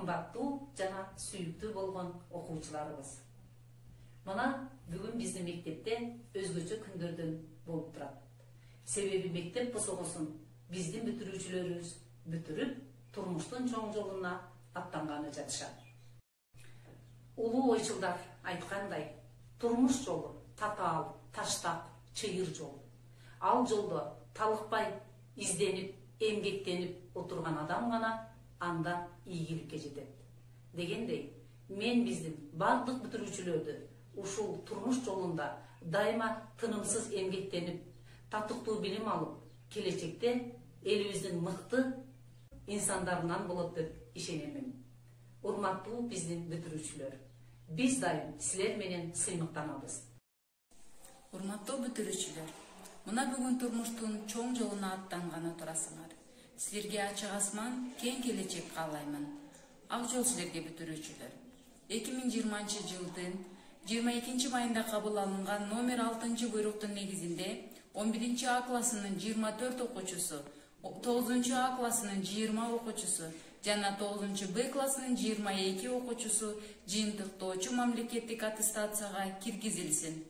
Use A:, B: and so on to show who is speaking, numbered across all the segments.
A: кымбаттуу жана сүйүктүү болгон окуучуларыбыз. Мына бүгүн биздин мектепте өзгөчө күндөрдөн болуп турат. Себеби мектеп босогосун биздин бүтүрүүчүлөрүбүз бүтүрүп, турмуштун чоң жолуна аттанганы жатышат. Улуу ойчулдар айткандай, турмуш жолу татаал, таштак, чыйыр жол. Ал жолдо талыкпай, изденип, эмгектенип отурган адам гана анда ийгиликке жетет. Дегендей, мен биздин бардык бүтүрүүчүлөрдү ушул турмуш жолунда дайыма тынымсыз эмгектенип, татыктуу билим алып, келечекте элибиздин мыкты инсандарынан болот деп ишенемин. Урматтуу биздин бүтүрүүчүлөр, биз дайым силер менен сыймыктанабыз.
B: Урматтуу бүтүрүүчүлөр, мына бүгүн турмуштун чоң жолуна аттанганы турасыңар. Силерге ачык асман, кең келечек каалаймын. Ак жол силерге бүтүрүүчүлөр. 2020 жылдын 22 майында кабыл алынган номер 6 буйруктун негизинде 11 А классынын 24 окуучусу, 9 А классынын 20 окуучусу жана 9 Б классынын 22 окуучусу жыйынтыктоочу мамлекеттик аттестацияга киргизилсин.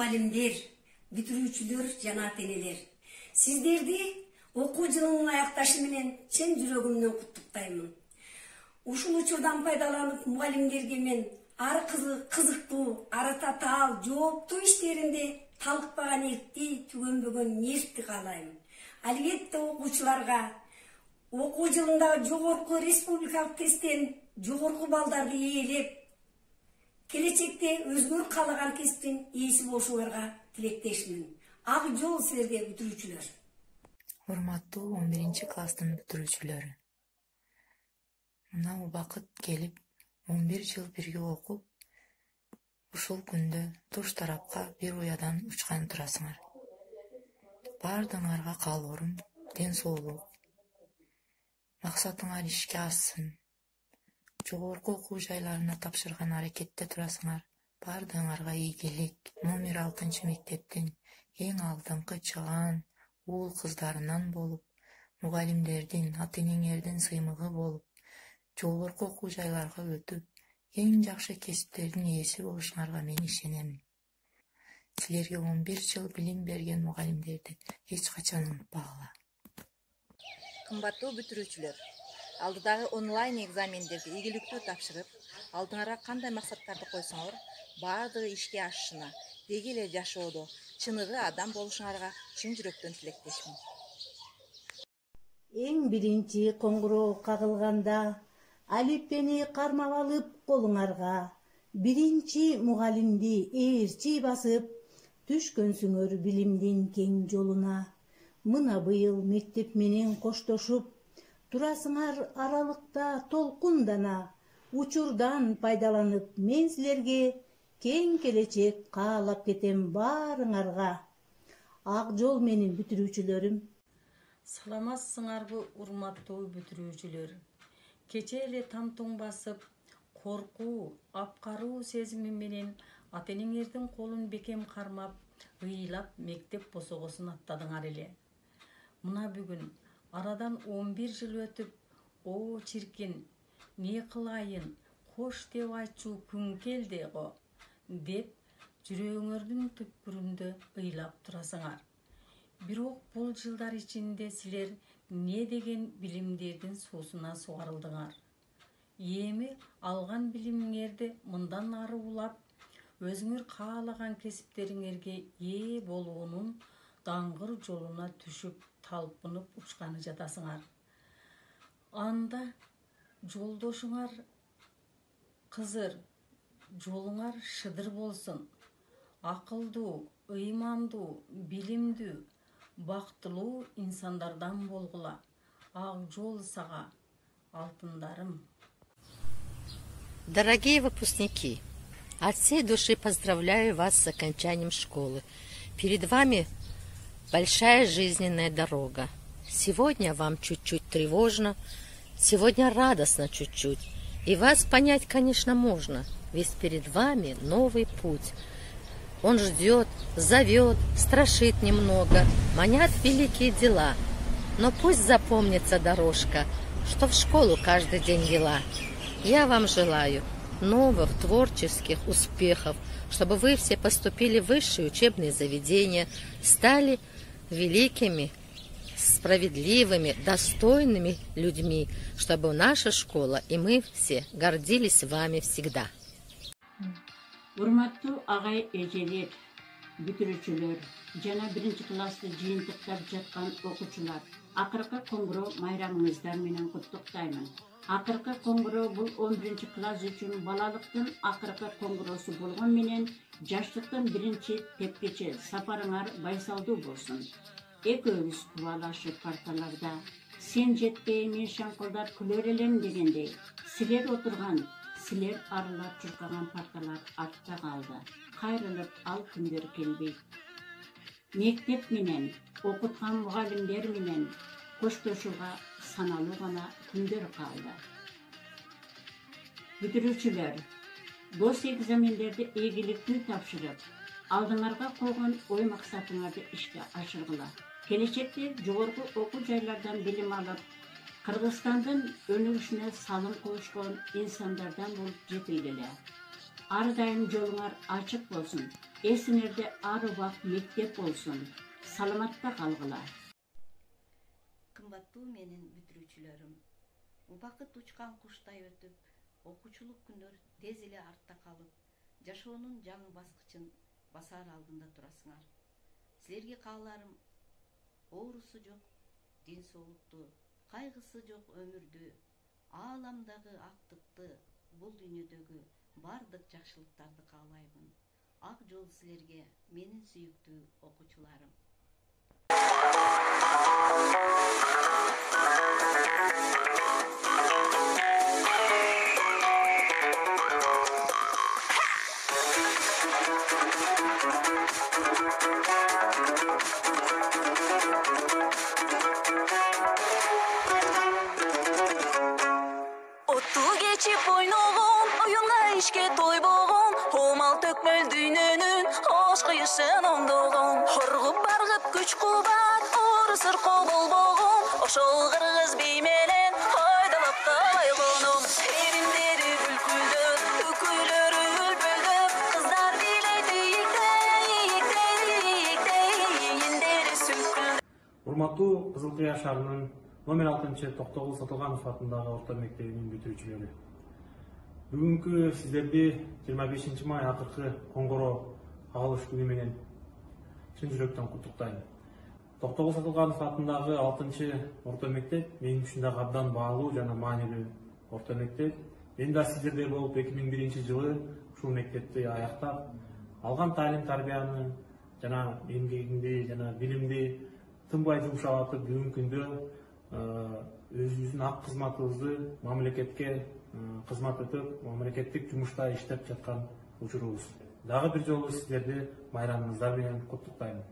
C: Muallimler, бүтүрүүчүлөр жана ата-энелер, сиздерди окуу жылынын аякташы менен чын жүрөгүмдөн куттуктаймын. Ушул учурдан пайдаланып, муалlimдерге мен ары кызыктуу, ары татаал, жооптуу иштеринде талыкпаган эркти, түгөнбөгөн нервти каалайм. Албетте окуучуларга окуу жылында жогорку республикалык тесттен жогорку балдарды ээлеп, келечекте өзгөр каалаган кесиптин ээси болушуңарга тилектешмин. Ак жол силерге бүтүрүүчүлөр.
D: Урматтуу 11 класстын бүтүрүүчүлөрү. Мына убакыт келип, 11 жыл бирге окуп, ушул күндө туш тарапка бир уядан учкан турасыңар. Бардыңарга каалоорум ден соолук. Максатыңар ишке ашсын. Жогорку окуу жайларына тапшырган аракетте турасыңар. Бардыңарга ийгилик. Номер 6 мектептин эң алдыңкы чыгаан уул кыздарынан болуп, мугалимдердин, ата-энеңердин сыймыгы болуп, жогорку окуу жайларга өтүп, эң жакшы кесиптердин ээси болушуңарга мен ишенемин. Силерге 11 жыл билим берген мугалимдерди эч качан унутпагыла.
E: Кымбаттуу бүтүрүүчүлөр, алдыдагы онлайн экзамендерди ийгиликтүү тапшырып, алдыңарга кандай максаттарды койсоңор, баардыгы ишке ашышына, деги эле жашоодо чыныгы адам болушуңарга чын жүрөктөн тилектешмин.
F: Эң биринчи коңгуроо кагылганда, алиппени кармап алып колуңарга, биринчи мугалимди ээрчи басып, түшкөнсүңөр билимдин кең жолуна. Мына быйыл мектеп менен коштошуп, турасыңар аралыкта толкундана учурдан пайдаланып мен силерге кең келечек каалап кетем баарыңарга. Ак жол менин бүтүрүүчүлөрүм.
G: Саламатсыңарбы урматтуу бүтүрүүчүлөр. Кече эле там-туң басып, коркуу, апкаруу сезими менен ата-энеңердин колун бекем кармап, ыйлап мектеп босогосун аттадыңар эле. Мына бүгүн арадан 11 жыл өтүп, о чиркин, не кылайын, кош деп айтчу күн келди го, деп жүрөгүңөрдүн түпкүрүндө ыйлап турасыңар. Бирок бул жылдар ичинде силер не деген билимдердин суусуна сугарылдыңар. Эми алган билимиңерди мындан ары улап, өзүңөр каалаган кесиптериңерге ээ болуунун даңгыр жолуна түшүп, талпынып учканы жатасыңар. Анда жолдошуңар кызыр, жолуңар шыдыр болсун. Акылдуу, ыймандуу, билимдүү, бактылуу инсандардан болгула. Ак жол сага, алтындарым.
H: Дорогие выпускники, от всей души поздравляю вас с окончанием школы. Перед вами большая жизненная дорога. Сегодня вам чуть-чуть тревожно, сегодня радостно чуть-чуть. И вас понять, конечно, можно, ведь перед вами новый путь. Он ждет, зовет, страшит немного, манят великие дела. Но пусть запомнится дорожка, что в школу каждый день вела. Я вам желаю новых творческих успехов, чтобы вы все поступили в высшие учебные заведения, стали великими, справедливыми, достойными людьми, чтобы наша школа и мы все гордились вами всегда.
I: Урматтуу агай эжелер, бүтүрүүчүлөр жана 1-класты жыйынтыктап жаткан окуучулар, акыркы коңгуроо майрамыңыздар менен куттуктаймын. Акыркы коңгуроо бул 11-класс үчүн балалыктын акыркы коңгуроосу болгон менен жаштыктын биринчи тепкичи сапарыңар байсалдуу болсун. Экөөбүз кубалашып парталарда сен жетпей мен шаңкылдап күлөр элем дегендей, силер отурган, силер арылап чуркаган парталар артта калды. Кайрылып ал күндөр келбейт. Мектеп менен, окуткан мугалимдер менен коштошууга саналуу гана күндөр калды. Бүтүрүүчүлөр, гос экзамендерди ийгиликтүү тапшырып, алдыңарга койгон ой максатыңарды ишке ашыргыла. Келечекте жогорку окуу жайлардан билим алып, Кыргызстандын өнүгүшүнө салым кошкон инсандардан болуп жетилгиле. Ар дайым жолуңар ачык болсун. Эсиңерде ар убак мектеп болсун. Саламатта калгыла.
J: Кымбаттуу менин бүтүрүүчүлөрүм, убакыт учкан куштай өтүп, окуучулук күндөр тез эле артта калып, жашоонун жаңы баскычын басар алдында турасыңар. Силерге кааларым оорусу жок ден соолукту, кайгысы жок өмүрдү, ааламдагы актыкты, бул дүйнөдөгү бардык жакшылыктарды каалаймын. Ак жол силерге, менин сүйүктүү окуучуларым.
K: Отту кечип ойногон, оюнга ишке тойбогон, омал төкмөл дүйнөнүн ош кыйышын оңдогон. Хоргуп баргып күч кубат, орусур болбогон, ошол кыргыз бей менен ойдолоп талай коном. Эримдери бүлкүлдөп, үкүйлөрү үлбөлдөп, кыздар бийлейди ийиктей, индери сүлкүлдөп.
L: Урматтуу Кызыл Кыя шаарынын номер 6 Токтогул Сатылганов атындагы орто мектебинин бүтүрүүчүлөрү. Бүгүнкү сиздерди 25 май акыркы коңгуроо кагылыш күнү менен чын жүрөктөн куттуктайм. Токтогул Сатылганов атындагы 6 орто мектеп менин үчүн дагы абдан баалуу жана маанилүү орто мектеп. Мен да сиздердей болуп 2001 жылы ушул мектепти аяктап, алган таалим тарбияны жана эмгегимди жана билимди тынбай жумшап атып, бүгүнкү күндө өзүбүздүн ак кызматыбызды мамлекетке кызмат өтүп, мамлекеттик жумушта иштеп жаткан учурубуз. Дагы бир жолу сиздерди байрамыңыздар менен куттуктайм.